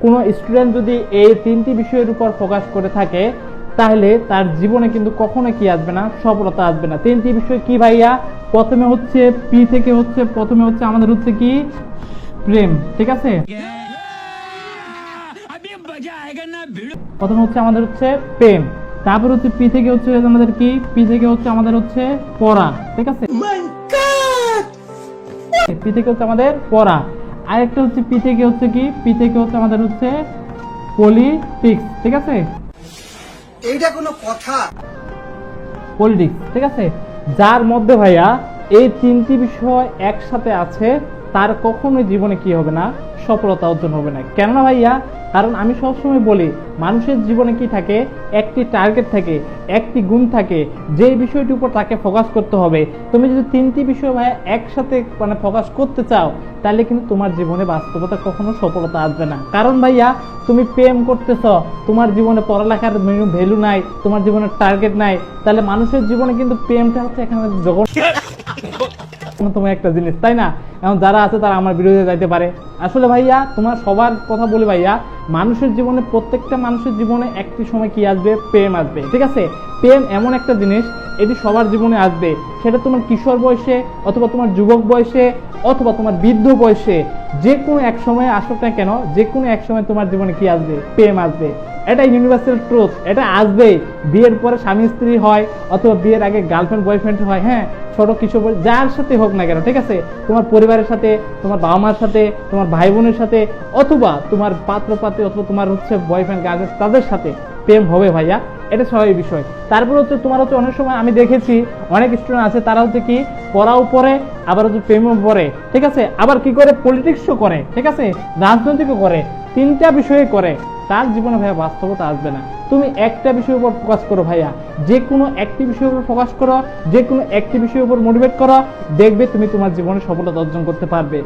কোনো স্টুডেন্ট যদি এই তিনটি বিষয়ের উপর ফোকাস করে থাকে তাহলে তার জীবনে কিন্তু কখনো কি আসবে না, সফলতা আসবে না। তিনটি বিষয় কি ভাইয়া? প্রথমে হচ্ছে পি থেকে হচ্ছে প্রথমে হচ্ছে আমাদের হচ্ছে কি প্রেম, ঠিক আছে? প্রথমে হচ্ছে আমাদের হচ্ছে প্রেম, তারপর হচ্ছে পি থেকে হচ্ছে আমাদের কি, পি থেকে হচ্ছে আমাদের হচ্ছে পড়া, ঠিক আছে? পি থেকে হচ্ছে আমাদের পড়া, আরেকটা হচ্ছে পি থেকে হচ্ছে কি, পি থেকে হচ্ছে আমাদের হচ্ছে পলিটিক্স, ঠিক আছে? এইটা কোনো কথা? পলিটিক্স, ঠিক আছে? যার মধ্যে ভাইয়া এই তিনটি বিষয় একসাথে আছে তার কখনোই জীবনে কি হবে না, সফলতা অর্জন হবে না। কেননা ভাইয়া, কারণ আমি সবসময় বলি মানুষের জীবনে কি থাকে, একটি টার্গেট থাকে, একটি গুণ থাকে, যে বিষয়টির উপর তাকে ফোকাস করতে হবে। তুমি যদি তিনটি বিষয় ভাইয়া একসাথে মানে ফোকাস করতে চাও তাহলে কিন্তু তোমার জীবনে বাস্তবতা কখনো সফলতা আসবে না। কারণ ভাইয়া তুমি প্রেম করতেছ, তোমার জীবনে পড়ালেখার ভ্যালু নাই, তোমার জীবনের টার্গেট নাই, তাহলে মানুষের জীবনে কিন্তু প্রেমটা হচ্ছে এখানে জগৎ তোমার একটা জিনিস, তাই না? এখন যারা আছে তারা আমার বিরুদ্ধে যাইতে পারে। আসলে ভাইয়া তোমার সবার কথা বলি ভাইয়া, মানুষের জীবনে প্রত্যেকটা মানুষের জীবনে একটি সময় কি আসবে, প্রেম আসবে, ঠিক আছে? প্রেম এমন একটা জিনিস, এটি সবার জীবনে আসবে, সেটা তোমার কিশোর বয়সে অথবা তোমার যুবক বয়সে অথবা তোমার বৃদ্ধ বয়সে, যে কোনো এক সময় আসুক না কেন, যে কোনো এক সময় তোমার জীবনে কি আসবে, প্রেম আসবে। এটা ইউনিভার্সাল ট্রুথ, এটা আসবেই। বিয়ের পরে স্বামী স্ত্রী হয় অথবা বিয়ের আগে গার্লফ্রেন্ড বয়ফ্রেন্ড হয়, হ্যাঁ, ছোট কিশোর যার সাথে হোক না কেন, ঠিক আছে? তোমার পরিবারের সাথে, তোমার বাবা মার সাথে, তোমার ভাই বোনের সাথে অথবা তোমার পাত্র পাত্রী অথবা তোমার হচ্ছে বয়ফ্রেন্ড গার্লফ্রেন্ড, তাদের সাথে প্রেম হবে ভাইয়া, এটা স্বাভাবিক বিষয়। তারপর হচ্ছে তোমার হচ্ছে অনেক সময় আমি দেখেছি অনেক স্টুডেন্ট আছে তারা হচ্ছে কি পড়াও পড়ে আবার হচ্ছে প্রেমও পড়ে, ঠিক আছে? আবার কি করে, পলিটিক্সও করে, ঠিক আছে? রাজনৈতিকও করে, তিনটা বিষয়ে করে, তার জীবনে ভাইয়া বাস্তবতা আসবে না। তুমি একটা বিষয়ের উপর ফোকাস করো ভাইয়া, যে কোনো একটি বিষয়ের উপর ফোকাস করো, যে কোনো একটি বিষয়ের উপর মোটিভেট করো, দেখবে তুমি তোমার জীবনে সফলতা অর্জন করতে পারবে।